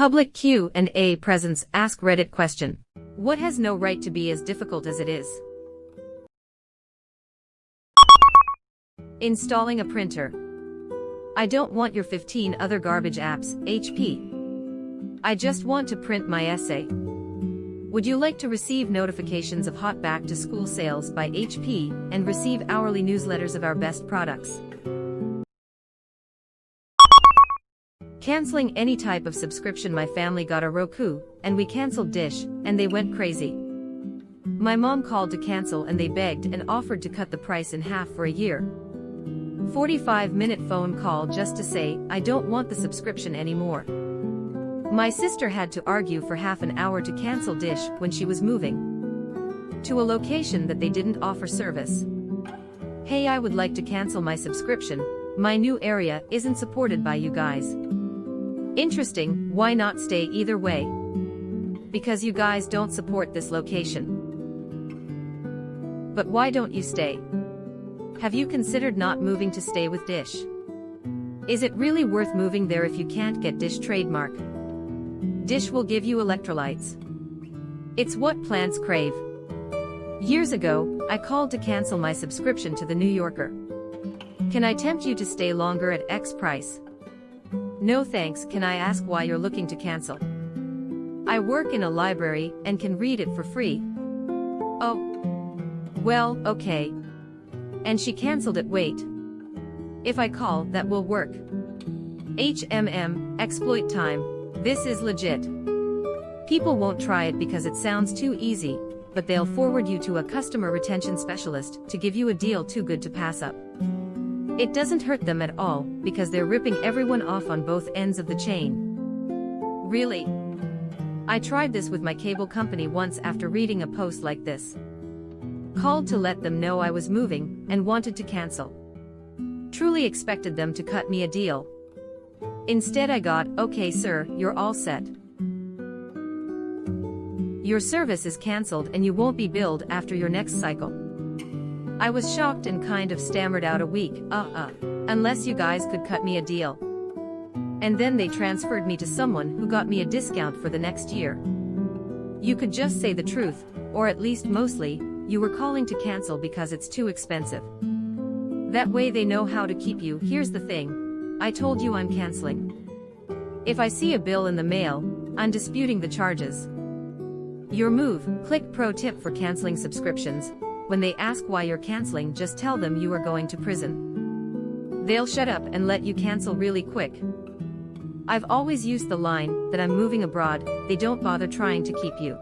Public Q&A presents AskReddit question. What has no right to be as difficult as it is? Installing a printer. I don't want your 15 other garbage apps, HP. I just want to print my essay. Would you like to receive notifications of hot back to school sales by HP and receive hourly newsletters of our best products? Canceling any type of subscription. My family got a Roku, and we canceled Dish, and they went crazy. My mom called to cancel and they begged and offered to cut the price in half for a year. 45-minute phone call just to say, I don't want the subscription anymore. My sister had to argue for half an hour to cancel Dish when she was moving to a location that they didn't offer service. Hey, I would like to cancel my subscription. My new area isn't supported by you guys. Interesting, why not stay either way? Because you guys don't support this location. But why don't you stay? Have you considered not moving to stay with Dish? Is it really worth moving there if you can't get Dish trademark? Dish will give you electrolytes. It's what plants crave. Years ago, I called to cancel my subscription to The New Yorker. Can I tempt you to stay longer at X price? No thanks. Can I ask why you're looking to cancel? I work in a library and can read it for free. Oh. Well, okay. And she canceled it. Wait. If I call, that will work. Exploit time. This is legit. People won't try it because it sounds too easy, but they'll forward you to a customer retention specialist to give you a deal too good to pass up. It doesn't hurt them at all, because they're ripping everyone off on both ends of the chain. Really? I tried this with my cable company once after reading a post like this. Called to let them know I was moving, and wanted to cancel. Truly expected them to cut me a deal. Instead I got, okay sir, you're all set. Your service is cancelled and you won't be billed after your next cycle. I was shocked and kind of stammered out a week, unless you guys could cut me a deal. And then they transferred me to someone who got me a discount for the next year. You could just say the truth, or at least mostly, you were calling to cancel because it's too expensive. That way they know how to keep you. Here's the thing. I told you I'm canceling. If I see a bill in the mail, I'm disputing the charges. Your move. Click pro tip for canceling subscriptions. When they ask why you're canceling, just tell them you are going to prison. They'll shut up and let you cancel really quick. I've always used the line that I'm moving abroad. They don't bother trying to keep you.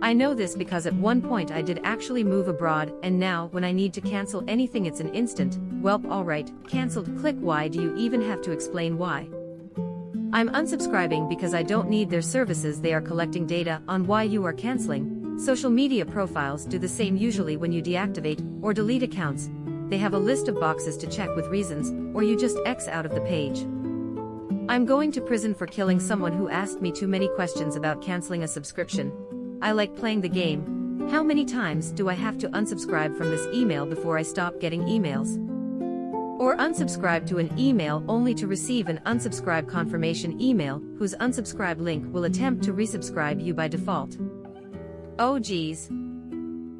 I know this because at one point I did actually move abroad, and now when I need to cancel anything it's an instant, welp, alright, cancelled. Click why do you even have to explain why? I'm unsubscribing because I don't need their services. They are collecting data on why you are canceling. Social media profiles do the same. Usually when you deactivate or delete accounts, they have a list of boxes to check with reasons, or you just X out of the page. I'm going to prison for killing someone who asked me too many questions about canceling a subscription. I like playing the game. How many times do I have to unsubscribe from this email before I stop getting emails? Or unsubscribe to an email only to receive an unsubscribe confirmation email whose unsubscribe link will attempt to resubscribe you by default. Oh geez.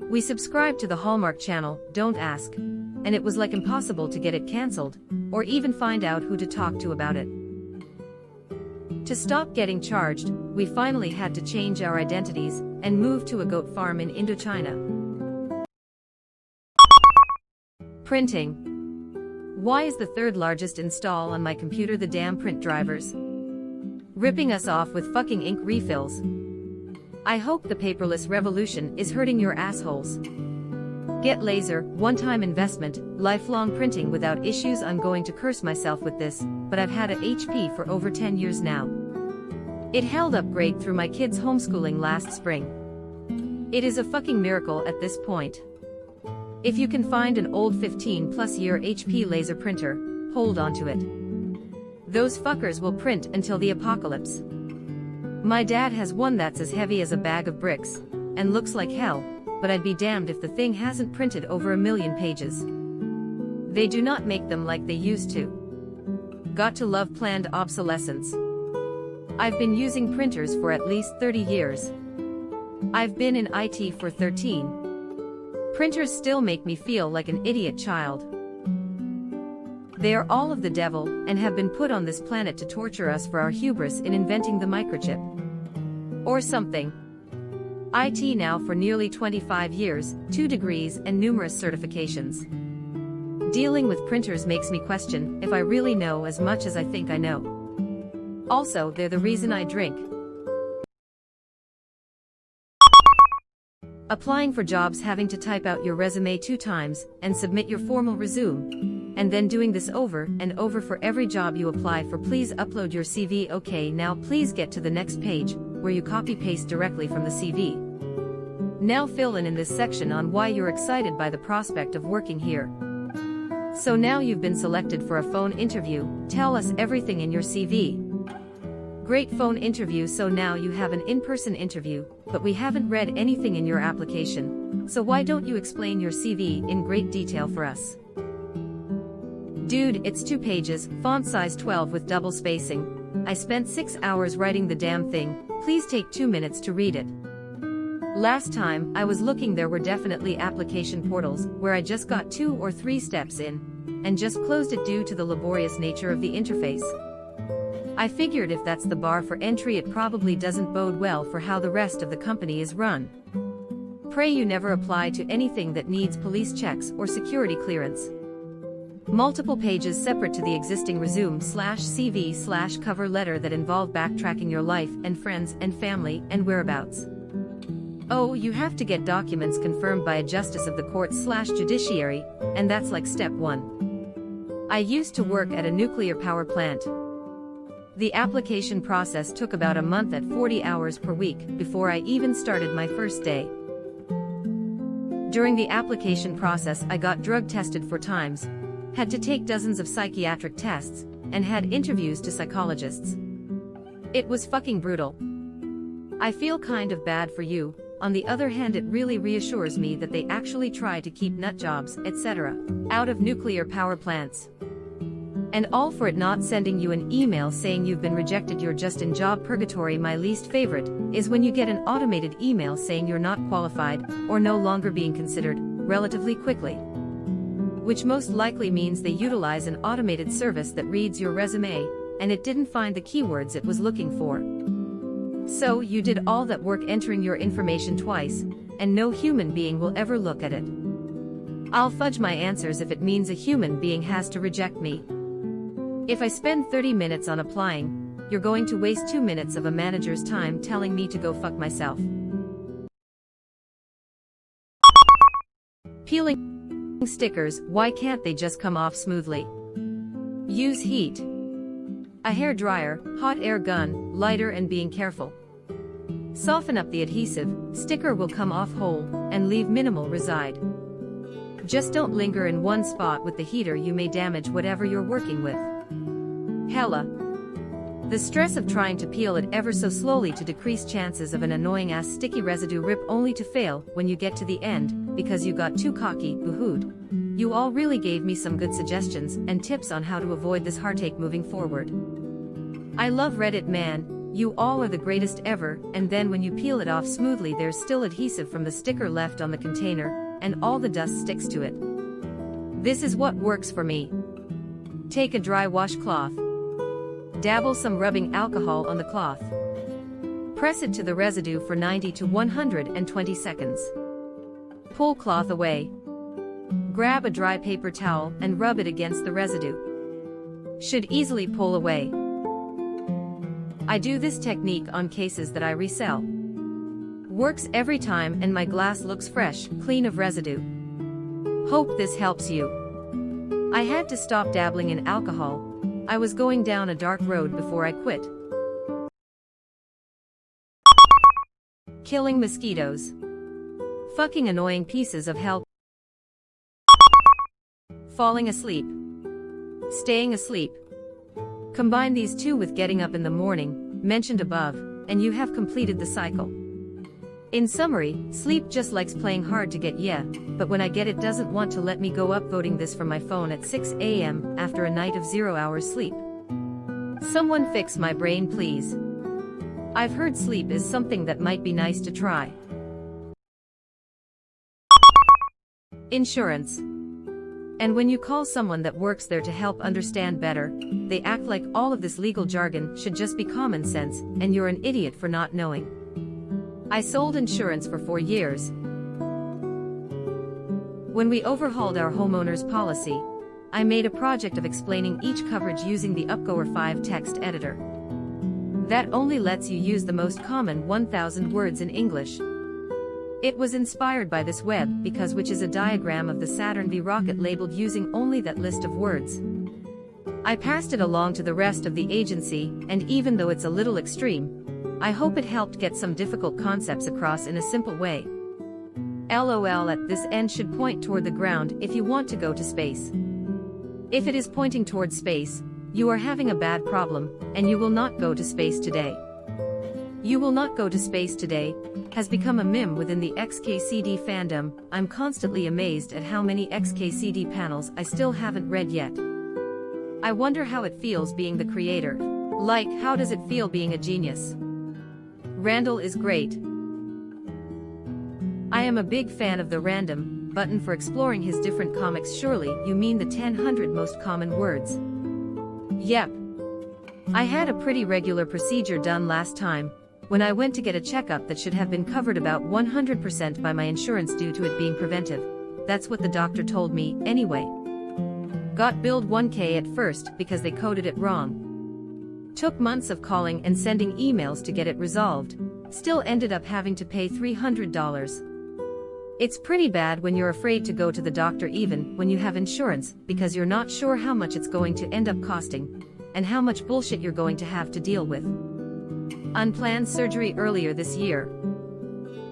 We subscribed to the Hallmark Channel, don't ask. And it was like impossible to get it cancelled, or even find out who to talk to about it. To stop getting charged, we finally had to change our identities and move to a goat farm in Indochina. Printing. Why is the third largest install on my computer the damn print drivers? Ripping us off with fucking ink refills. I hope the paperless revolution is hurting your assholes. Get laser, one-time investment, lifelong printing without issues. I'm going to curse myself with this, but I've had a HP for over 10 years now. It held up great through my kids' homeschooling last spring. It is a fucking miracle at this point. If you can find an old 15+ year HP laser printer, hold on to it. Those fuckers will print until the apocalypse. My dad has one that's as heavy as a bag of bricks, and looks like hell, but I'd be damned if the thing hasn't printed over 1 million pages. They do not make them like they used to. Got to love planned obsolescence. I've been using printers for at least 30 years. I've been in IT for 13. Printers still make me feel like an idiot child. They are all of the devil, and have been put on this planet to torture us for our hubris in inventing the microchip. Or something. IT now for nearly 25 years, 2 degrees and numerous certifications. Dealing with printers makes me question if I really know as much as I think I know. Also, they're the reason I drink. Applying for jobs, having to type out your resume 2 times and submit your formal resume, and then doing this over and over for every job you apply for. Please upload your CV. Okay, now please get to the next page, where you copy-paste directly from the CV. Now fill in this section on why you're excited by the prospect of working here. So now you've been selected for a phone interview, tell us everything in your CV. Great phone interview. So now you have an in-person interview, but we haven't read anything in your application, so why don't you explain your CV in great detail for us? Dude, it's 2 pages, font size 12 with double spacing. I spent 6 hours writing the damn thing, please take 2 minutes to read it. Last time I was looking, there were definitely application portals where I just got 2 or 3 steps in, and just closed it due to the laborious nature of the interface. I figured if that's the bar for entry, it probably doesn't bode well for how the rest of the company is run. Pray you never apply to anything that needs police checks or security clearance. Multiple pages separate to the existing resume/CV/cover letter that involve backtracking your life and friends and family and whereabouts. Oh, you have to get documents confirmed by a justice of the court/judiciary, and that's like step 1. I used to work at a nuclear power plant. The application process took about a month at 40 hours per week before I even started my first day. During the application process, I got drug tested 4 times, had to take dozens of psychiatric tests, and had interviews to psychologists. It was fucking brutal. I feel kind of bad for you. On the other hand, it really reassures me that they actually try to keep nut jobs, etc., out of nuclear power plants. And all for it not sending you an email saying you've been rejected. You're just in job purgatory. My least favorite is when you get an automated email saying you're not qualified or no longer being considered relatively quickly. Which most likely means they utilize an automated service that reads your resume, and it didn't find the keywords it was looking for. So you did all that work entering your information twice, and no human being will ever look at it. I'll fudge my answers if it means a human being has to reject me. If I spend 30 minutes on applying, you're going to waste 2 minutes of a manager's time telling me to go fuck myself. Peeling stickers, why can't they just come off smoothly? Use heat. A hair dryer, hot air gun, lighter, and being careful. Soften up the adhesive, sticker will come off whole, and leave minimal reside. Just don't linger in one spot with the heater, you may damage whatever you're working with. Hella. The stress of trying to peel it ever so slowly to decrease chances of an annoying ass sticky residue rip, only to fail when you get to the end, because you got too cocky. Boo-hooed. You all really gave me some good suggestions and tips on how to avoid this heartache moving forward. I love Reddit, man, you all are the greatest ever. And then when you peel it off smoothly, there's still adhesive from the sticker left on the container, and all the dust sticks to it. This is what works for me. Take a dry washcloth. Dabble some rubbing alcohol on the cloth. Press it to the residue for 90 to 120 seconds. Pull cloth away. Grab a dry paper towel and rub it against the residue. Should easily pull away. I do this technique on cases that I resell. Works every time, and my glass looks fresh, clean of residue. Hope this helps you. I had to stop dabbling in alcohol. I was going down a dark road before I quit. Killing mosquitoes. Fucking annoying pieces of hell. Falling asleep. Staying asleep. Combine these 2 with getting up in the morning, mentioned above, and you have completed the cycle. In summary, sleep just likes playing hard to get, yeah, but when I get it doesn't want to let me go. Upvoting this from my phone at 6 a.m. after a night of 0 hours sleep. Someone fix my brain, please. I've heard sleep is something that might be nice to try. Insurance. And when you call someone that works there to help understand better, they act like all of this legal jargon should just be common sense, and you're an idiot for not knowing. I sold insurance for 4 years. When we overhauled our homeowner's policy, I made a project of explaining each coverage using the Upgoer 5 text editor. That only lets you use the most common 1,000 words in English. It was inspired by this web because which is a diagram of the Saturn V rocket labeled using only that list of words. I passed it along to the rest of the agency, and even though it's a little extreme, I hope it helped get some difficult concepts across in a simple way. LOL at this end should point toward the ground if you want to go to space. If it is pointing towards space, you are having a bad problem, and you will not go to space today. You will not go to space today has become a meme within the XKCD fandom. I'm constantly amazed at how many XKCD panels I still haven't read yet. I wonder how it feels being the creator. Like, how does it feel being a genius? Randall is great. I am a big fan of the random button for exploring his different comics. Surely you mean the 100 most common words. Yep. I had a pretty regular procedure done last time, when I went to get a checkup that should have been covered about 100% by my insurance due to it being preventive. That's what the doctor told me, anyway. Got billed $1K at first because they coded it wrong. Took months of calling and sending emails to get it resolved. Still ended up having to pay $300. It's pretty bad when you're afraid to go to the doctor even when you have insurance, because you're not sure how much it's going to end up costing, and how much bullshit you're going to have to deal with. Unplanned surgery earlier this year.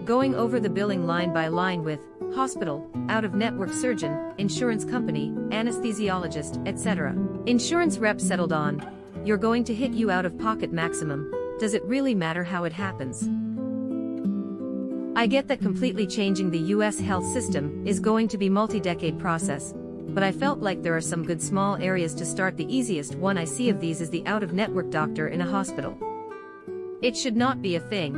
Going over the billing line by line with hospital, out-of-network surgeon, insurance company, anesthesiologist, etc. Insurance rep settled on, you're going to hit you out-of-pocket maximum. Does it really matter how it happens? I get that completely changing the US health system is going to be a multi-decade process, but I felt like there are some good small areas to start. The easiest one I see of these is the out-of-network doctor in a hospital. It should not be a thing.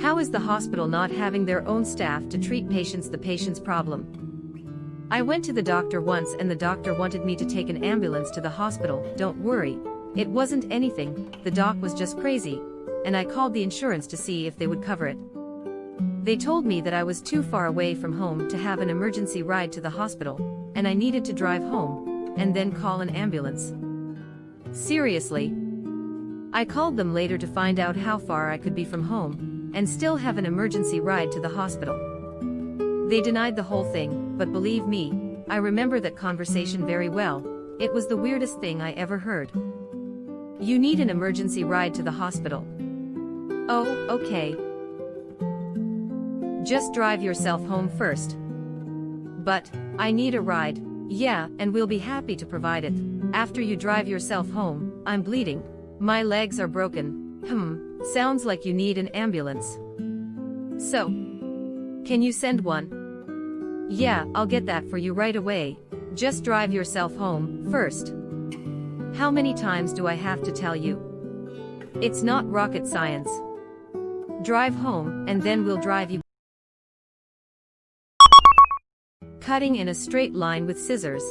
How is the hospital not having their own staff to treat patients the patient's problem? I went to the doctor once and the doctor wanted me to take an ambulance to the hospital. Don't worry, it wasn't anything, the doc was just crazy, and I called the insurance to see if they would cover it. They told me that I was too far away from home to have an emergency ride to the hospital, and I needed to drive home, and then call an ambulance. Seriously. I called them later to find out how far I could be from home, and still have an emergency ride to the hospital. They denied the whole thing, but believe me, I remember that conversation very well. It was the weirdest thing I ever heard. You need an emergency ride to the hospital. Oh, okay. Just drive yourself home first. But I need a ride. Yeah, and we'll be happy to provide it. After you drive yourself home, I'm bleeding. My legs are broken. Sounds like you need an ambulance. So, can you send one? Yeah, I'll get that for you right away. Just drive yourself home first. How many times do I have to tell you? It's not rocket science. Drive home, and then we'll drive you. Cutting in a straight line with scissors.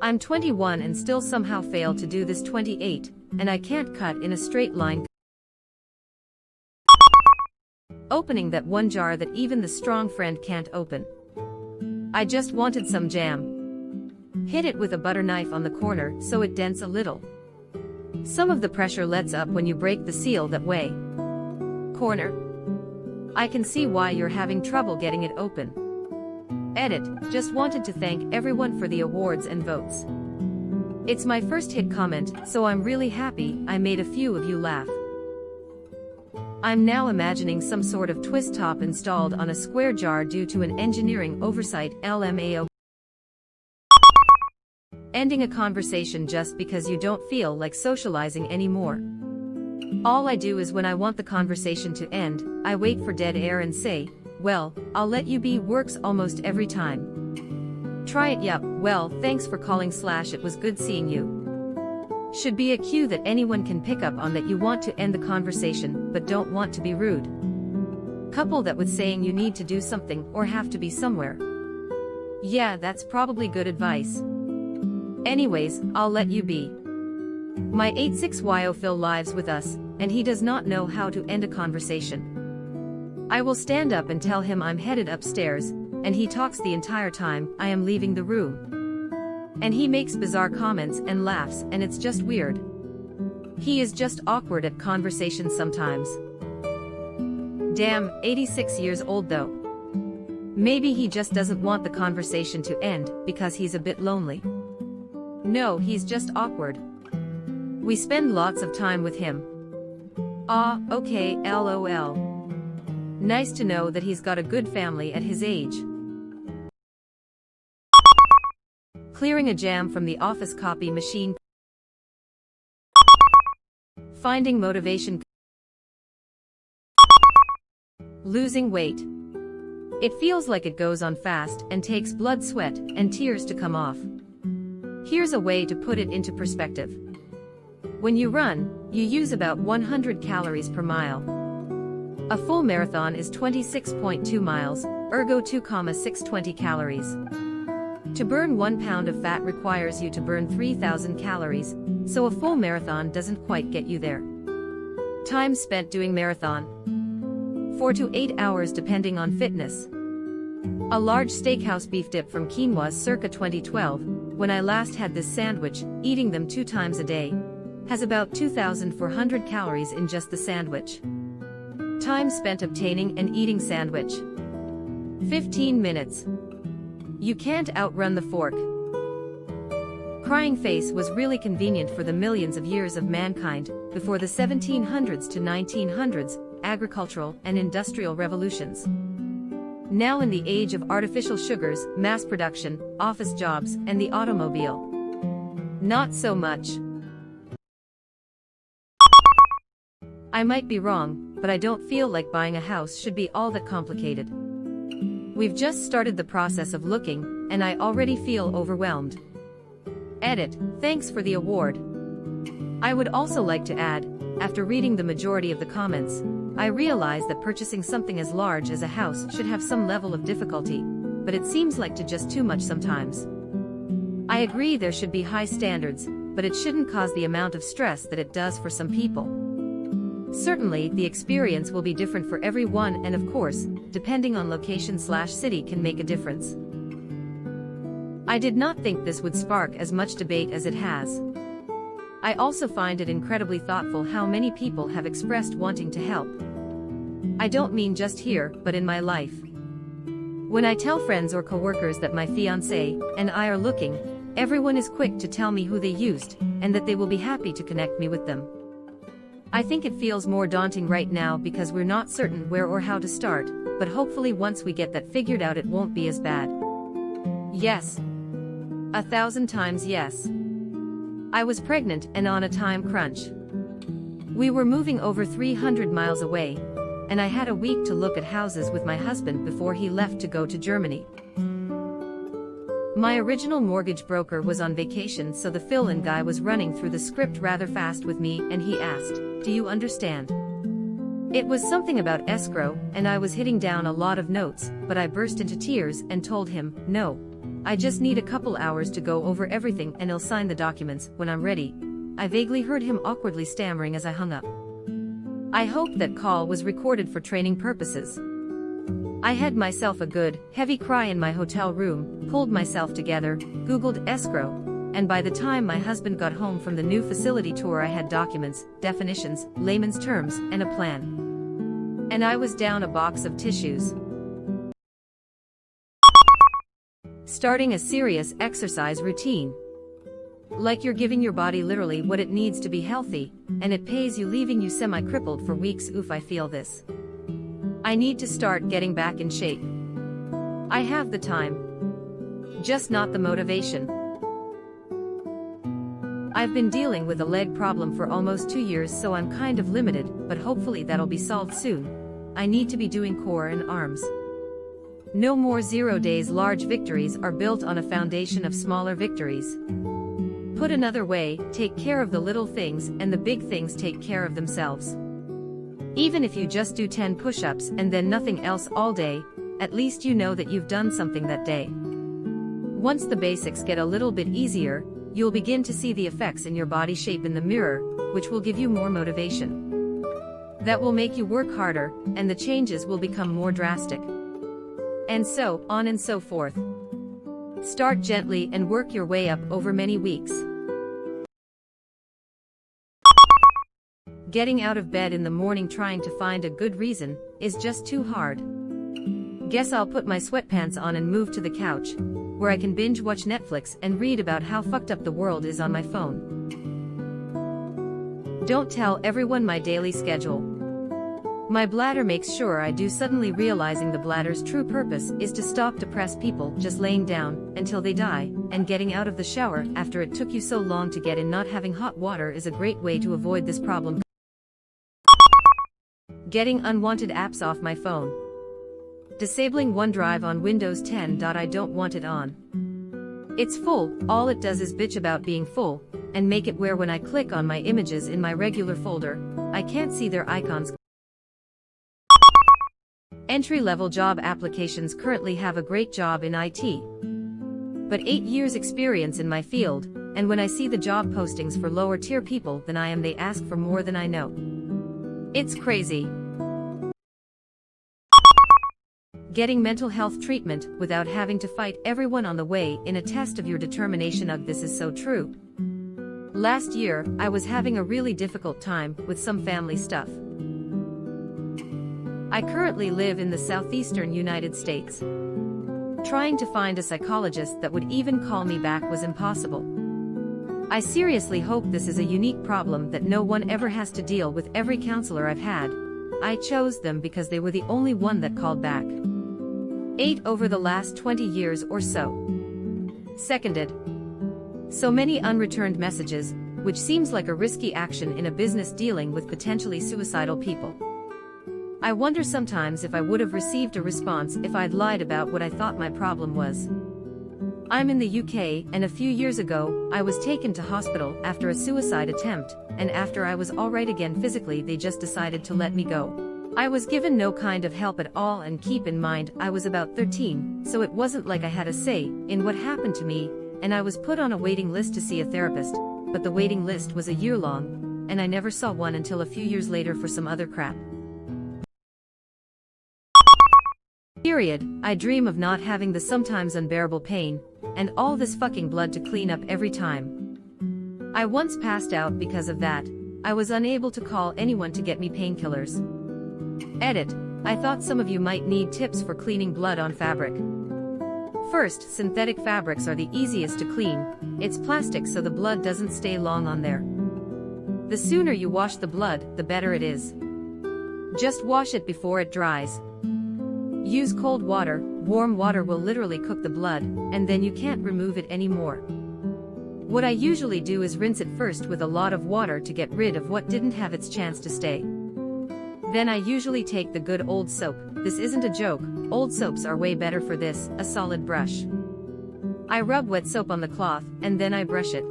I'm 21 and still somehow fail to do this. 28, and I can't cut in a straight line. Opening that one jar that even the strong friend can't open. I just wanted some jam. Hit it with a butter knife on the corner so it dents a little. Some of the pressure lets up when you break the seal that way. Corner. I can see why you're having trouble getting it open. Edit, just wanted to thank everyone for the awards and votes. It's my first hit comment, so I'm really happy I made a few of you laugh. I'm now imagining some sort of twist top installed on a square jar due to an engineering oversight. LMAO. Ending a conversation just because you don't feel like socializing anymore. All I do is when I want the conversation to end, I wait for dead air and say, well, I'll let you be. Works almost every time. Try it. Yup, well, thanks for calling / it was good seeing you. Should be a cue that anyone can pick up on, that you want to end the conversation but don't want to be rude. Couple that with saying you need to do something or have to be somewhere. Yeah, that's probably good advice. Anyways, I'll let you be. My 86yo Phil lives with us, and he does not know how to end a conversation. I will stand up and tell him I'm headed upstairs, and he talks the entire time I am leaving the room. And he makes bizarre comments and laughs, and it's just weird. He is just awkward at conversations sometimes. Damn, 86 years old though. Maybe he just doesn't want the conversation to end because he's a bit lonely. No, he's just awkward. We spend lots of time with him. Ah, okay, lol. Nice to know that he's got a good family at his age. Clearing a jam from the office copy machine. Finding motivation. Losing weight. It feels like it goes on fast and takes blood, sweat, and tears to come off. Here's a way to put it into perspective. When you run, you use about 100 calories per mile. A full marathon is 26.2 miles, ergo 2,620 calories. To burn 1 pound of fat requires you to burn 3,000 calories, so a full marathon doesn't quite get you there. Time spent doing marathon: 4 to 8 hours depending on fitness. A large steakhouse beef dip from quinoa circa 2012, when I last had this sandwich, eating them 2 times a day, has about 2,400 calories in just the sandwich. Time spent obtaining and eating sandwich: 15 minutes. You can't outrun the fork. Crying face was really convenient for the millions of years of mankind, before the 1700s to 1900s, agricultural and industrial revolutions. Now in the age of artificial sugars, mass production, office jobs, and the automobile. Not so much. I might be wrong, but I don't feel like buying a house should be all that complicated. We've just started the process of looking, and I already feel overwhelmed. Edit, thanks for the award. I would also like to add, after reading the majority of the comments, I realize that purchasing something as large as a house should have some level of difficulty, but it seems like just too much sometimes. I agree there should be high standards, but it shouldn't cause the amount of stress that it does for some people. Certainly, the experience will be different for everyone, and of course, depending on location/city can make a difference. I did not think this would spark as much debate as it has. I also find it incredibly thoughtful how many people have expressed wanting to help. I don't mean just here, but in my life. When I tell friends or coworkers that my fiancé and I are looking, everyone is quick to tell me who they used, and that they will be happy to connect me with them. I think it feels more daunting right now because we're not certain where or how to start, but hopefully once we get that figured out it won't be as bad. Yes. 1,000 times yes. I was pregnant and on a time crunch. We were moving over 300 miles away, and I had a week to look at houses with my husband before he left to go to Germany. My original mortgage broker was on vacation, so the fill-in guy was running through the script rather fast with me, and he asked, "Do you understand?" It was something about escrow, and I was hitting down a lot of notes, but I burst into tears and told him, "No. I just need a couple hours to go over everything and I'll sign the documents when I'm ready." I vaguely heard him awkwardly stammering as I hung up. I hoped that call was recorded for training purposes. I had myself a good, heavy cry in my hotel room, pulled myself together, Googled escrow, and by the time my husband got home from the new facility tour I had documents, definitions, layman's terms, and a plan. And I was down a box of tissues. Starting a serious exercise routine. Like you're giving your body literally what it needs to be healthy, and it pays you, leaving you semi-crippled for weeks. Oof, I feel this. I need to start getting back in shape. I have the time, just not the motivation. I've been dealing with a leg problem for almost 2 years, so I'm kind of limited, but hopefully that'll be solved soon. I need to be doing core and arms. No more 0 days. Large victories are built on a foundation of smaller victories. Put another way, take care of the little things and the big things take care of themselves. Even if you just do 10 push-ups and then nothing else all day, at least you know that you've done something that day. Once the basics get a little bit easier, you'll begin to see the effects in your body shape in the mirror, which will give you more motivation. That will make you work harder, and the changes will become more drastic. And so on and so forth. Start gently and work your way up over many weeks. Getting out of bed in the morning trying to find a good reason is just too hard. Guess I'll put my sweatpants on and move to the couch, where I can binge watch Netflix and read about how fucked up the world is on my phone. Don't tell everyone my daily schedule. My bladder makes sure I do, suddenly realizing the bladder's true purpose is to stop depressed people just laying down until they die, and getting out of the shower after it took you so long to get in. Not having hot water is a great way to avoid this problem. Getting unwanted apps off my phone. Disabling OneDrive on Windows 10. I don't want it on. It's full, all it does is bitch about being full, and make it where when I click on my images in my regular folder, I can't see their icons. Entry-level job applications currently have a great job in IT. But 8 years experience in my field, and when I see the job postings for lower tier people than I am, they ask for more than I know. It's crazy. Getting mental health treatment without having to fight everyone on the way in a test of your determination. This is so true. Last year, I was having a really difficult time with some family stuff. I currently live in the southeastern United States. Trying to find a psychologist that would even call me back was impossible. I seriously hope this is a unique problem that no one ever has to deal with. Every counselor I've had, I chose them because they were the only one that called back. 8 over the last 20 years or so. Seconded. So many unreturned messages, which seems like a risky action in a business dealing with potentially suicidal people. I wonder sometimes if I would have received a response if I'd lied about what I thought my problem was. I'm in the UK, and a few years ago, I was taken to hospital after a suicide attempt, and after I was alright again physically, they just decided to let me go. I was given no kind of help at all, and keep in mind, I was about 13, so it wasn't like I had a say in what happened to me, and I was put on a waiting list to see a therapist, but the waiting list was a year long, and I never saw one until a few years later for some other crap. Period. I dream of not having the sometimes unbearable pain, and all this fucking blood to clean up every time. I once passed out because of that. I was unable to call anyone to get me painkillers. Edit. I thought some of you might need tips for cleaning blood on fabric. First, synthetic fabrics are the easiest to clean. It's plastic, so the blood doesn't stay long on there. The sooner you wash the blood, the better it is. Just wash it before it dries. Use cold water. Warm water will literally cook the blood, and then you can't remove it anymore. What I usually do is rinse it first with a lot of water to get rid of what didn't have its chance to stay. Then I usually take the good old soap. This isn't a joke, old soaps are way better for this, a solid brush. I rub wet soap on the cloth, and then I brush it.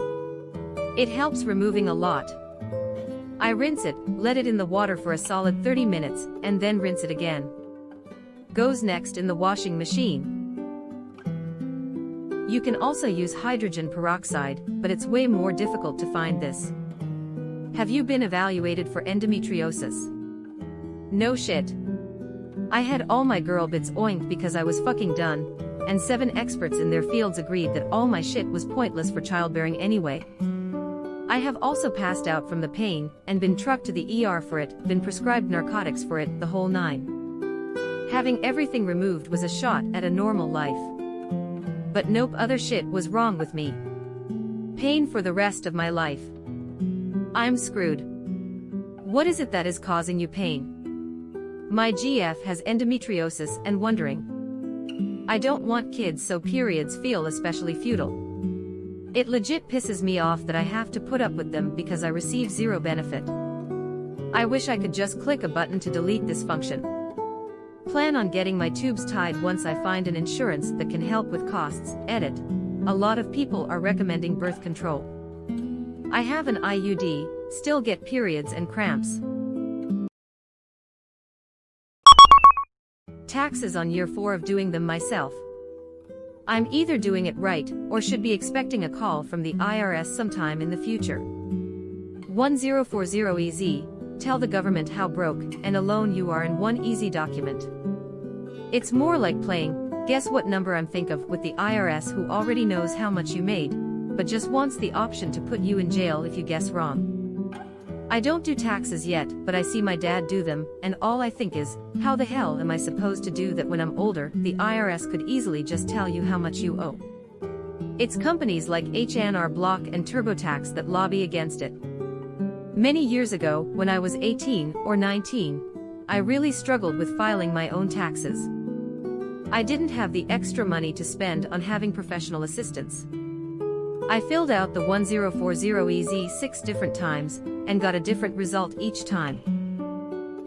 It helps removing a lot. I rinse it, let it in the water for a solid 30 minutes, and then rinse it again. Goes next in the washing machine. You can also use hydrogen peroxide, but it's way more difficult to find this. Have you been evaluated for endometriosis? No shit. I had all my girl bits oinked because I was fucking done, and 7 experts in their fields agreed that all my shit was pointless for childbearing anyway. I have also passed out from the pain, and been trucked to the ER for it, been prescribed narcotics for it, the whole 9. Having everything removed was a shot at a normal life. But nope, other shit was wrong with me. Pain for the rest of my life. I'm screwed. What is it that is causing you pain? My GF has endometriosis and wondering. I don't want kids, so periods feel especially futile. It legit pisses me off that I have to put up with them because I receive zero benefit. I wish I could just click a button to delete this function. Plan on getting my tubes tied once I find an insurance that can help with costs. Edit. A lot of people are recommending birth control. I have an IUD, still get periods and cramps. Taxes on year 4 of doing them myself. I'm either doing it right, or should be expecting a call from the IRS sometime in the future. 1040EZ, tell the government how broke and alone you are in one easy document. It's more like playing, guess what number I'm think of with the IRS, who already knows how much you made, but just wants the option to put you in jail if you guess wrong. I don't do taxes yet, but I see my dad do them, and all I think is, how the hell am I supposed to do that when I'm older? The IRS could easily just tell you how much you owe. It's companies like H&R Block and TurboTax that lobby against it. Many years ago, when I was 18 or 19, I really struggled with filing my own taxes. I didn't have the extra money to spend on having professional assistance. I filled out the 1040EZ 6 different times, and got a different result each time.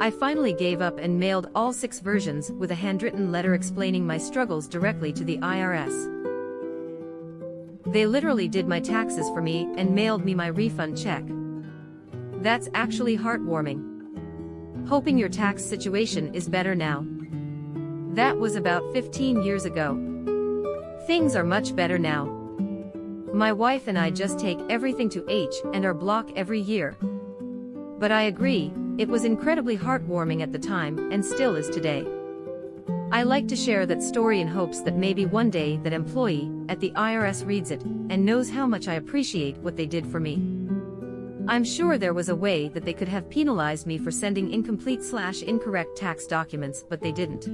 I finally gave up and mailed all 6 versions with a handwritten letter explaining my struggles directly to the IRS. They literally did my taxes for me and mailed me my refund check. That's actually heartwarming. Hoping your tax situation is better now. That was about 15 years ago. Things are much better now. My wife and I just take everything to H&R Block every year. But I agree, it was incredibly heartwarming at the time and still is today. I like to share that story in hopes that maybe one day that employee at the IRS reads it and knows how much I appreciate what they did for me. I'm sure there was a way that they could have penalized me for sending incomplete/incorrect tax documents, but they didn't.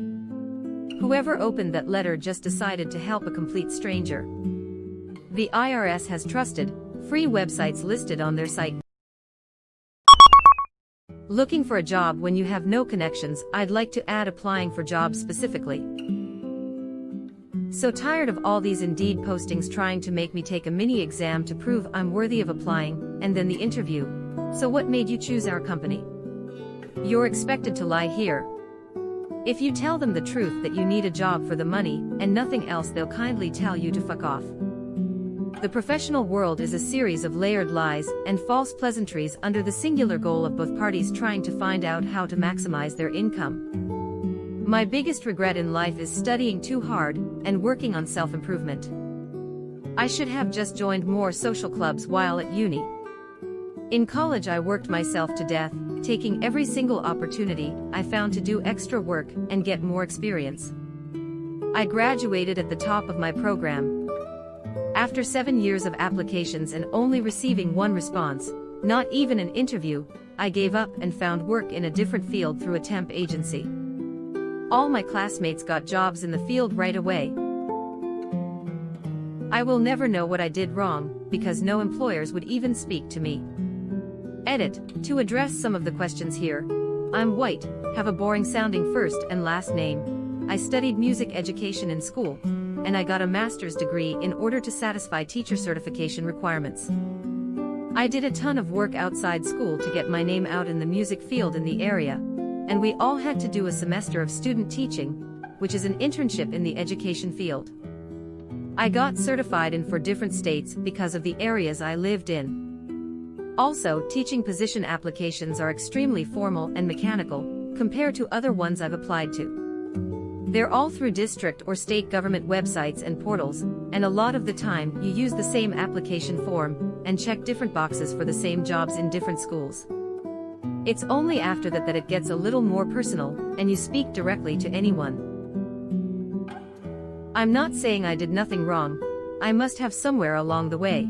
Whoever opened that letter just decided to help a complete stranger. The IRS has trusted, free websites listed on their site. Looking for a job when you have no connections? I'd like to add applying for jobs specifically. So tired of all these Indeed postings trying to make me take a mini exam to prove I'm worthy of applying, and then the interview. So what made you choose our company? You're expected to lie here. If you tell them the truth that you need a job for the money and nothing else, they'll kindly tell you to fuck off. The professional world is a series of layered lies and false pleasantries under the singular goal of both parties trying to find out how to maximize their income. My biggest regret in life is studying too hard and working on self-improvement. I should have just joined more social clubs while at uni. In college I worked myself to death, taking every single opportunity I found to do extra work and get more experience. I graduated at the top of my program. After 7 years of applications and only receiving one response, not even an interview, I gave up and found work in a different field through a temp agency. All my classmates got jobs in the field right away. I will never know what I did wrong, because no employers would even speak to me. Edit, to address some of the questions here. I'm white, have a boring sounding first and last name. I studied music education in school, and I got a master's degree in order to satisfy teacher certification requirements. I did a ton of work outside school to get my name out in the music field in the area, and we all had to do a semester of student teaching, which is an internship in the education field. I got certified in 4 different states because of the areas I lived in. Also, teaching position applications are extremely formal and mechanical, compared to other ones I've applied to. They're all through district or state government websites and portals, and a lot of the time you use the same application form and check different boxes for the same jobs in different schools. It's only after that it gets a little more personal, and you speak directly to anyone. I'm not saying I did nothing wrong. I must have somewhere along the way.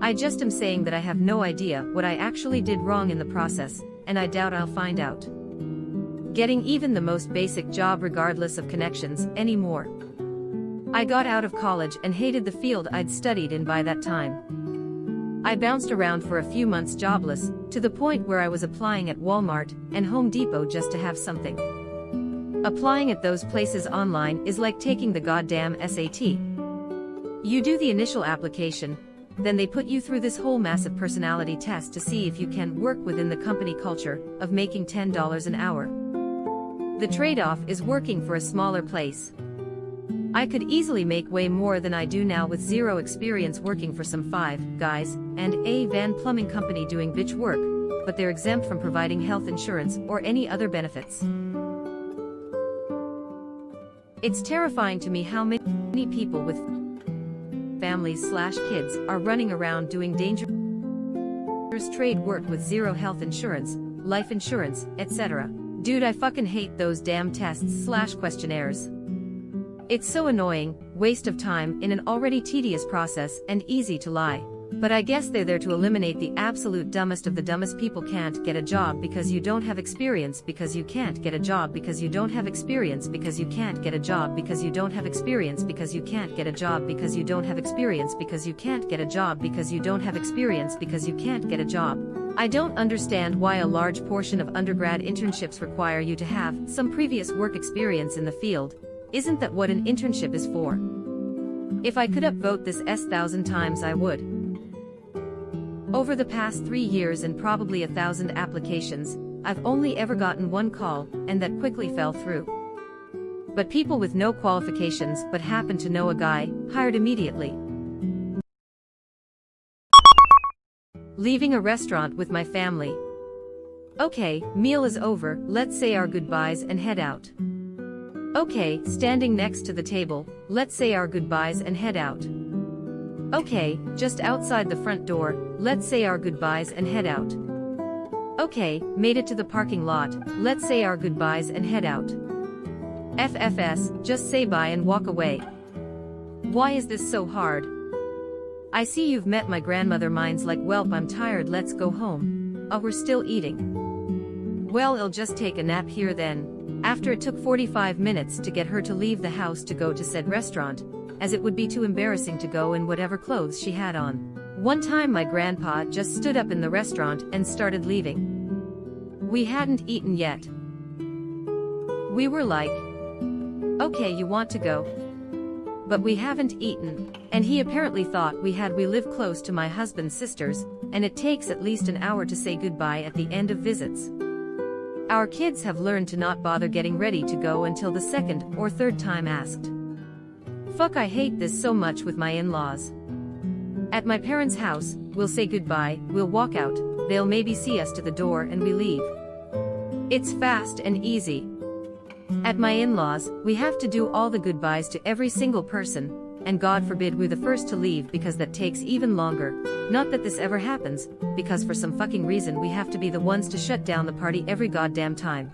I just am saying that I have no idea what I actually did wrong in the process, and I doubt I'll find out. Getting even the most basic job regardless of connections anymore. I got out of college and hated the field I'd studied in by that time. I bounced around for a few months jobless, to the point where I was applying at Walmart and Home Depot just to have something. Applying at those places online is like taking the goddamn SAT. You do the initial application, then they put you through this whole massive personality test to see if you can work within the company culture of making $10 an hour. The trade-off is working for a smaller place. I could easily make way more than I do now with zero experience working for some five guys and a van plumbing company doing bitch work, but they're exempt from providing health insurance or any other benefits. It's terrifying to me how many people with families/kids are running around doing dangerous trade work with zero health insurance, life insurance, etc. Dude, I fucking hate those damn tests/questionnaires. It's so annoying, waste of time in an already tedious process and easy to lie. But I guess they're there to eliminate the absolute dumbest of the dumbest people. Can't get a job because you don't have experience, because you can't get a job because you don't have experience, because you can't get a job because you don't have experience, because you can't get a job because you don't have experience, because you can't get a job because you don't have experience, because you can't get a job. I don't understand why a large portion of undergrad internships require you to have some previous work experience in the field. Isn't that what an internship is for? If I could upvote this 1,000 times, I would. Over the past 3 years and probably 1,000 applications, I've only ever gotten one call, and that quickly fell through. But people with no qualifications but happen to know a guy, hired immediately. Leaving a restaurant with my family. Okay, meal is over, let's say our goodbyes and head out. Okay, standing next to the table, let's say our goodbyes and head out. Okay, just outside the front door, let's say our goodbyes and head out. Okay, made it to the parking lot, let's say our goodbyes and head out. FFS, just say bye and walk away. Why is this so hard? I see you've met my grandmother. Mine's like, welp, I'm tired, let's go home. Oh, we're still eating. Well, I'll just take a nap here then. After it took 45 minutes to get her to leave the house to go to said restaurant, as it would be too embarrassing to go in whatever clothes she had on. One time my grandpa just stood up in the restaurant and started leaving. We hadn't eaten yet. We were like, okay, you want to go? But we haven't eaten, and he apparently thought we live close to my husband's sisters, and it takes at least an hour to say goodbye at the end of visits. Our kids have learned to not bother getting ready to go until the second or third time asked. Fuck, I hate this so much with my in-laws. At my parents' house, we'll say goodbye, we'll walk out, they'll maybe see us to the door and we leave. It's fast and easy. At my in-laws, we have to do all the goodbyes to every single person, and God forbid we're the first to leave because that takes even longer. Not that this ever happens, because for some fucking reason we have to be the ones to shut down the party every goddamn time.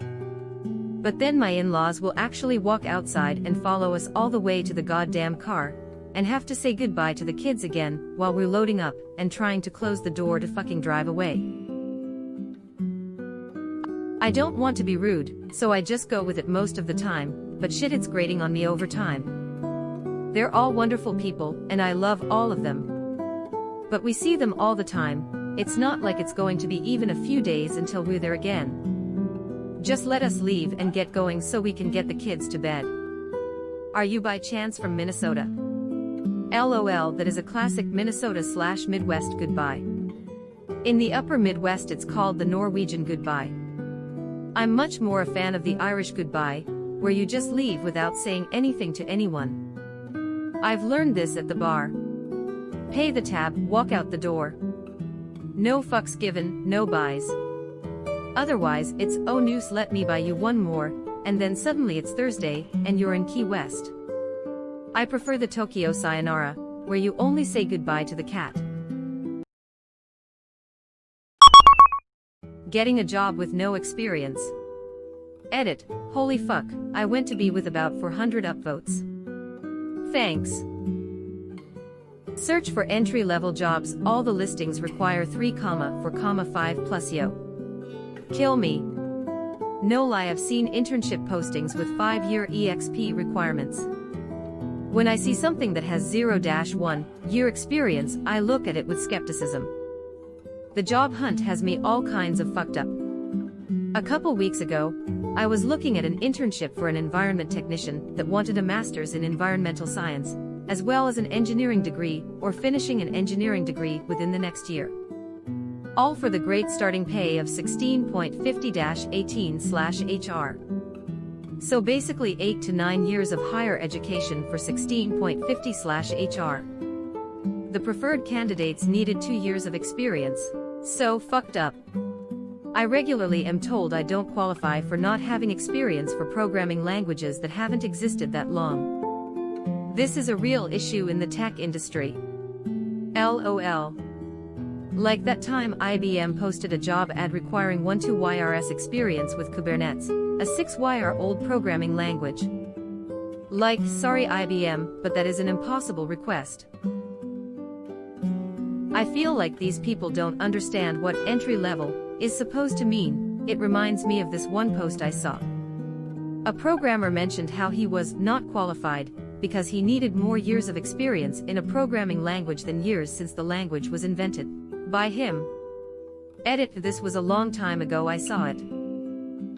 But then my in-laws will actually walk outside and follow us all the way to the goddamn car, and have to say goodbye to the kids again while we're loading up and trying to close the door to fucking drive away. I don't want to be rude, so I just go with it most of the time, but shit, it's grating on me over time. They're all wonderful people, and I love all of them. But we see them all the time, it's not like it's going to be even a few days until we're there again. Just let us leave and get going so we can get the kids to bed. Are you by chance from Minnesota? LOL, that is a classic Minnesota/Midwest goodbye. In the upper Midwest it's called the Norwegian goodbye. I'm much more a fan of the Irish goodbye, where you just leave without saying anything to anyone. I've learned this at the bar. Pay the tab, walk out the door. No fucks given, no buys. Otherwise, it's oh noose, let me buy you one more, and then suddenly it's Thursday, and you're in Key West. I prefer the Tokyo sayonara, where you only say goodbye to the cat. Getting a job with no experience. Edit, holy fuck, I went to be with about 400 upvotes. Thanks. Search for entry-level jobs, all the listings require 3,4,5 plus yo. Kill me. No lie, I've seen internship postings with 5-year EXP requirements. When I see something that has 0-1 year experience, I look at it with skepticism. The job hunt has me all kinds of fucked up. A couple weeks ago, I was looking at an internship for an environment technician that wanted a master's in environmental science, as well as an engineering degree or finishing an engineering degree within the next year. All for the great starting pay of $16.50-18/HR. So basically 8 to 9 years of higher education for 16.50/HR. The preferred candidates needed 2 years of experience. So fucked up. I regularly am told I don't qualify for not having experience for programming languages that haven't existed that long. This is a real issue in the tech industry. LOL. Like that time IBM posted a job ad requiring 12YRS experience with Kubernetes, a 6-year-old programming language. Like, sorry IBM, but that is an impossible request. I feel like these people don't understand what entry level is supposed to mean. It reminds me of this one post I saw. A programmer mentioned how he was not qualified because he needed more years of experience in a programming language than years since the language was invented by him. Edit, this was a long time ago I saw it.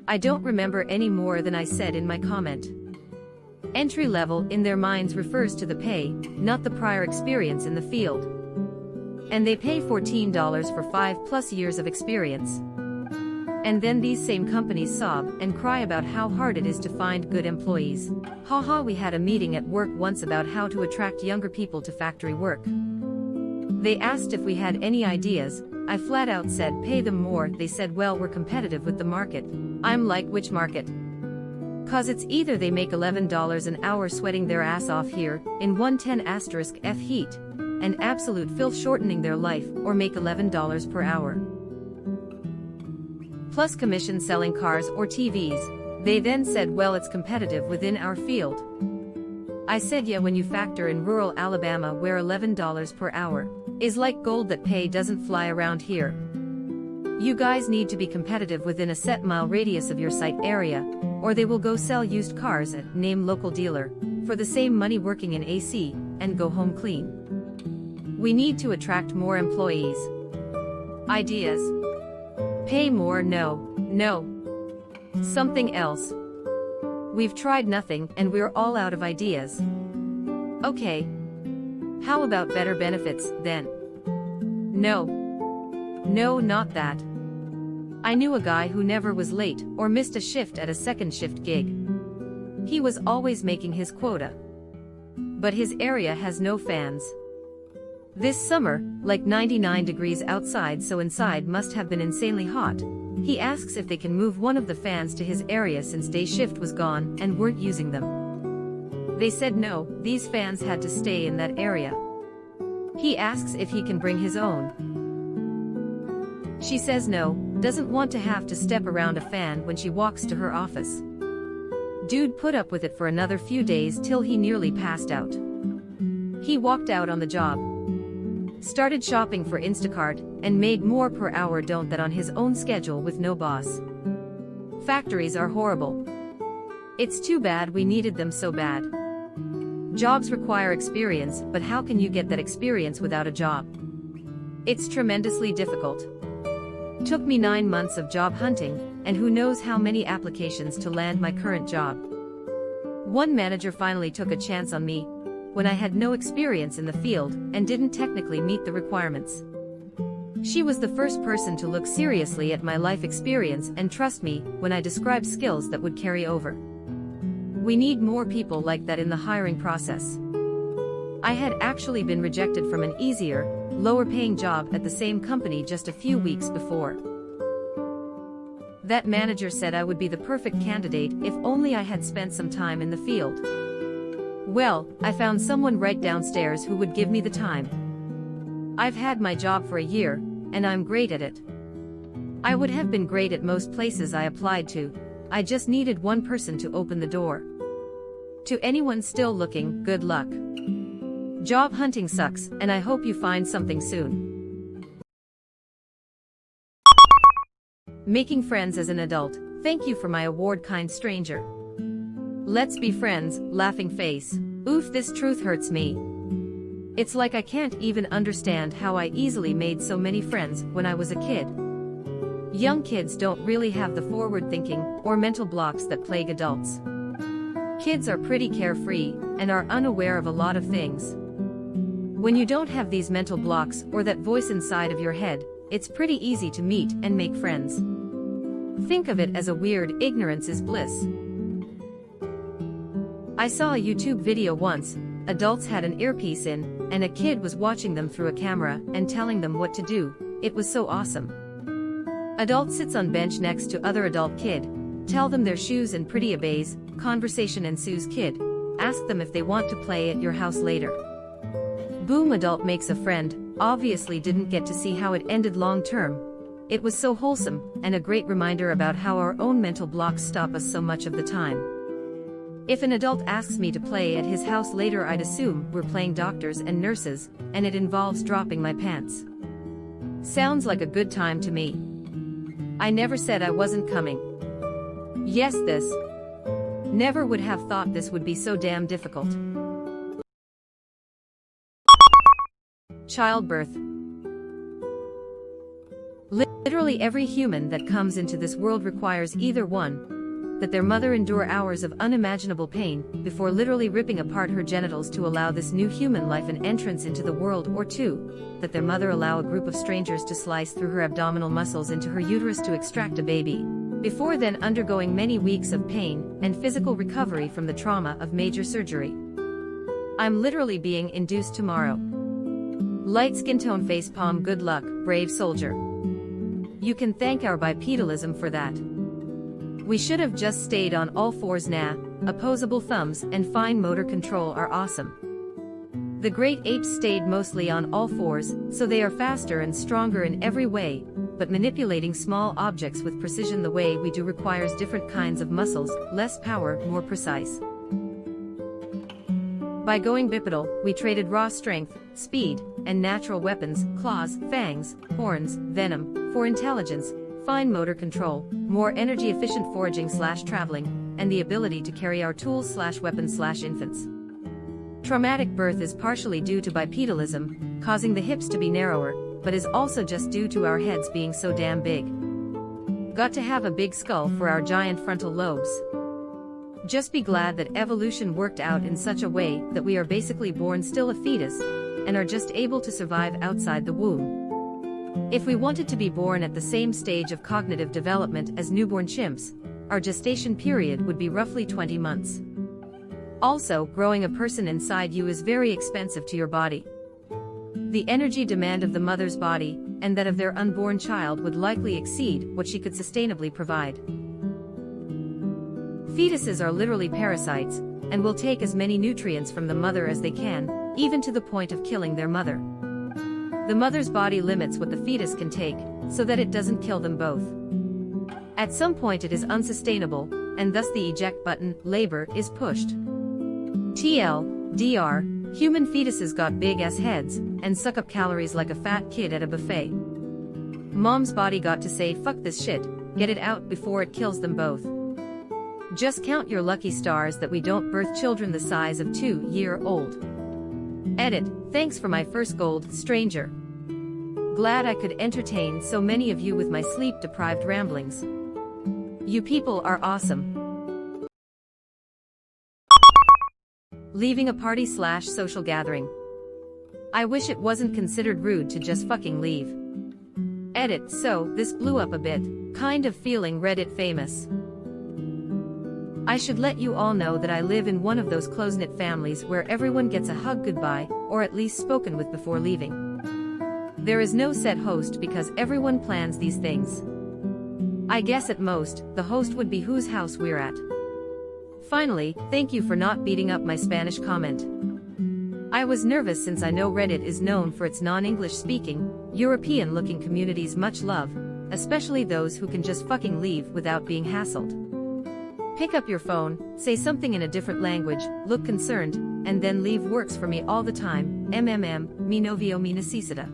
I don't remember any more than I said in my comment. Entry level in their minds refers to the pay, not the prior experience in the field. And they pay $14 for 5+ years of experience. And then these same companies sob and cry about how hard it is to find good employees. Haha, we had a meeting at work once about how to attract younger people to factory work. They asked if we had any ideas. I flat out said pay them more. They said, well, we're competitive with the market. I'm like, which market? Cause it's either they make $11 an hour sweating their ass off here in 110*F heat and absolute filth shortening their life, or make $11 per hour plus commission selling cars or TVs. They then said, well, it's competitive within our field. I said, yeah, when you factor in rural Alabama where $11 per hour is like gold, that pay doesn't fly around here. You guys need to be competitive within a set mile radius of your site area, or they will go sell used cars at name local dealer for the same money working in AC and go home clean. We need to attract more employees. Ideas. Pay more, no. Something else. We've tried nothing and we're all out of ideas. Okay. How about better benefits, then? No, not that. I knew a guy who never was late or missed a shift at a second shift gig. He was always making his quota. But his area has no fans. This summer, like 99 degrees outside, so inside must have been insanely hot. He asks if they can move one of the fans to his area since day shift was gone and weren't using them. They said no, these fans had to stay in that area. He asks if he can bring his own. She says no, doesn't want to have to step around a fan when she walks to her office. Dude put up with it for another few days till he nearly passed out. He walked out on the job. Started shopping for Instacart, and made more per hour than on his own schedule with no boss. Factories are horrible. It's too bad we needed them so bad. Jobs require experience, but how can you get that experience without a job? It's tremendously difficult. Took me 9 months of job hunting, and who knows how many applications to land my current job. One manager finally took a chance on me, when I had no experience in the field and didn't technically meet the requirements. She was the first person to look seriously at my life experience and trust me when I described skills that would carry over. We need more people like that in the hiring process. I had actually been rejected from an easier, lower-paying job at the same company just a few weeks before. That manager said I would be the perfect candidate if only I had spent some time in the field. Well, I found someone right downstairs who would give me the time. I've had my job for a year, and I'm great at it. I would have been great at most places I applied to. I just needed one person to open the door. To anyone still looking, good luck. Job hunting sucks, and I hope you find something soon. Making friends as an adult. Thank you for my award, kind stranger. Let's be friends, laughing face. Oof, this truth hurts me. It's like I can't even understand how I easily made so many friends when I was a kid. Young kids don't really have the forward thinking or mental blocks that plague adults. Kids are pretty carefree and are unaware of a lot of things. When you don't have these mental blocks or that voice inside of your head, it's pretty easy to meet and make friends. Think of it as a weird ignorance is bliss. I saw a YouTube video once. Adults had an earpiece in, and a kid was watching them through a camera and telling them what to do. It was so awesome. Adult sits on bench next to other adult kid. Tell them their shoes and pretty obeys. Conversation ensues. Kid. Ask them if they want to play at your house later. Boom, adult makes a friend. Obviously didn't get to see how it ended long term. It was so wholesome, and a great reminder about how our own mental blocks stop us so much of the time. If an adult asks me to play at his house later, I'd assume we're playing doctors and nurses, and it involves dropping my pants. Sounds like a good time to me. I never said I wasn't coming. Yes, this. Never would have thought this would be so damn difficult. Childbirth. Literally every human that comes into this world requires either one, that their mother endure hours of unimaginable pain before literally ripping apart her genitals to allow this new human life an entrance into the world, or two, that their mother allow a group of strangers to slice through her abdominal muscles into her uterus to extract a baby, before then undergoing many weeks of pain and physical recovery from the trauma of major surgery. I'm literally being induced tomorrow. Light skin tone, face palm, good luck, brave soldier. You can thank our bipedalism for that. We should have just stayed on all fours. Nah, opposable thumbs and fine motor control are awesome. The great apes stayed mostly on all fours, so they are faster and stronger in every way, but manipulating small objects with precision the way we do requires different kinds of muscles, less power, more precise. By going bipedal, we traded raw strength, speed, and natural weapons, claws, fangs, horns, venom, for intelligence, fine motor control, more energy-efficient foraging/traveling, and the ability to carry our tools/weapons/infants. Traumatic birth is partially due to bipedalism, causing the hips to be narrower, but is also just due to our heads being so damn big. Got to have a big skull for our giant frontal lobes. Just be glad that evolution worked out in such a way that we are basically born still a fetus, and are just able to survive outside the womb. If we wanted to be born at the same stage of cognitive development as newborn chimps, our gestation period would be roughly 20 months. Also, growing a person inside you is very expensive to your body. The energy demand of the mother's body, and that of their unborn child, would likely exceed what she could sustainably provide. Fetuses are literally parasites, and will take as many nutrients from the mother as they can, even to the point of killing their mother. The mother's body limits what the fetus can take, so that it doesn't kill them both. At some point it is unsustainable, and thus the eject button, labor, is pushed. TLDR, human fetuses got big-ass heads, and suck up calories like a fat kid at a buffet. Mom's body got to say fuck this shit, get it out before it kills them both. Just count your lucky stars that we don't birth children the size of 2-year-old. Edit, thanks for my first gold, stranger. Glad I could entertain so many of you with my sleep-deprived ramblings. You people are awesome. Leaving a party/social gathering. I wish it wasn't considered rude to just fucking leave. Edit, so this blew up a bit, kind of feeling Reddit famous. I should let you all know that I live in one of those close-knit families where everyone gets a hug goodbye, or at least spoken with before leaving. There is no set host because everyone plans these things. I guess at most, the host would be whose house we're at. Finally, thank you for not beating up my Spanish comment. I was nervous since I know Reddit is known for its non-English speaking, European-looking communities. Much love, especially those who can just fucking leave without being hassled. Pick up your phone, say something in a different language, look concerned, and then leave works for me all the time. Mi novio me necesita.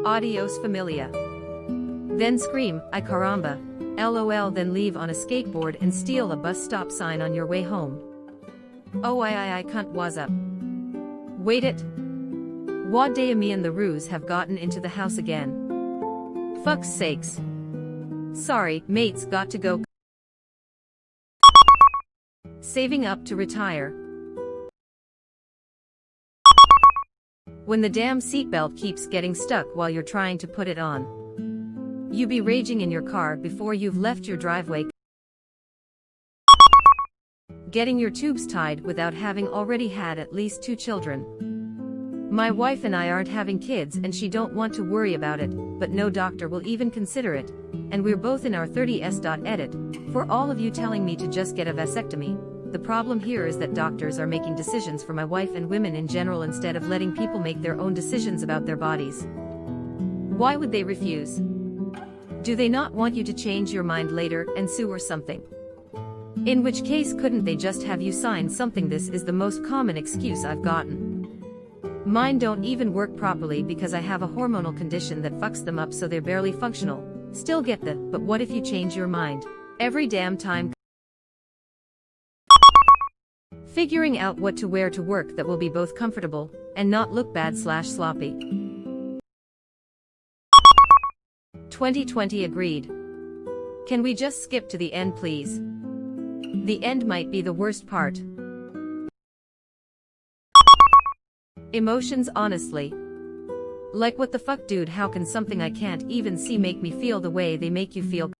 Adios familia. Then scream, ay caramba, lol, then leave on a skateboard and steal a bus stop sign on your way home. Oh I cunt, was up. Wait it. What day me and the ruse have gotten into the house again. Fuck's sakes. Sorry, mates, got to go. Saving up to retire. When the damn seatbelt keeps getting stuck while you're trying to put it on. You be raging in your car before you've left your driveway. Getting your tubes tied without having already had at least 2 children. My wife and I aren't having kids and she don't want to worry about it, but no doctor will even consider it. And we're both in our 30s. Edit. For all of you telling me to just get a vasectomy, the problem here is that doctors are making decisions for my wife and women in general instead of letting people make their own decisions about their bodies. Why would they refuse? Do they not want you to change your mind later and sue or something? In which case couldn't they just have you sign something? This is the most common excuse I've gotten. Mine don't even work properly because I have a hormonal condition that fucks them up so they're barely functional. Still get the, but what if you change your mind? Every damn time. Figuring out what to wear to work that will be both comfortable and not look bad/sloppy. 2020 agreed. Can we just skip to the end, please? The end might be the worst part. Emotions, honestly. Like, what the fuck, dude? How can something I can't even see make me feel the way they make you feel?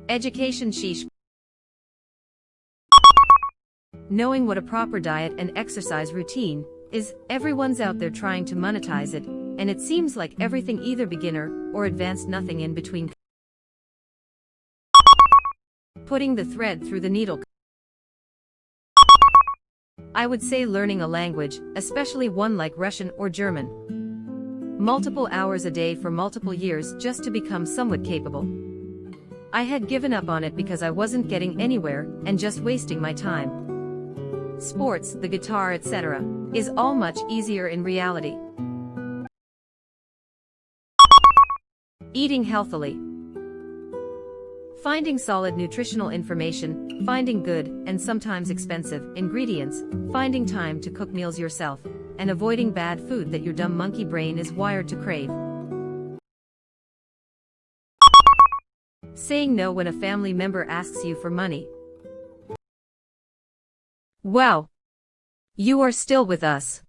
Education, sheesh. Knowing what a proper diet and exercise routine is, everyone's out there trying to monetize it, and it seems like everything either beginner or advanced, nothing in between. Putting the thread through the needle. I would say learning a language, especially one like Russian or German. Multiple hours a day for multiple years just to become somewhat capable. I had given up on it because I wasn't getting anywhere and just wasting my time. Sports, the guitar, etc., is all much easier in reality. Eating healthily. Finding solid nutritional information, finding good, and sometimes expensive, ingredients, finding time to cook meals yourself, and avoiding bad food that your dumb monkey brain is wired to crave. Saying no when a family member asks you for money. Wow! You are still with us.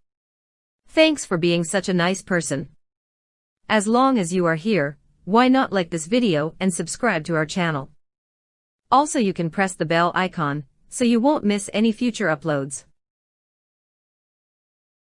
Thanks for being such a nice person. As long as you are here, why not like this video and subscribe to our channel? Also, you can press the bell icon so you won't miss any future uploads.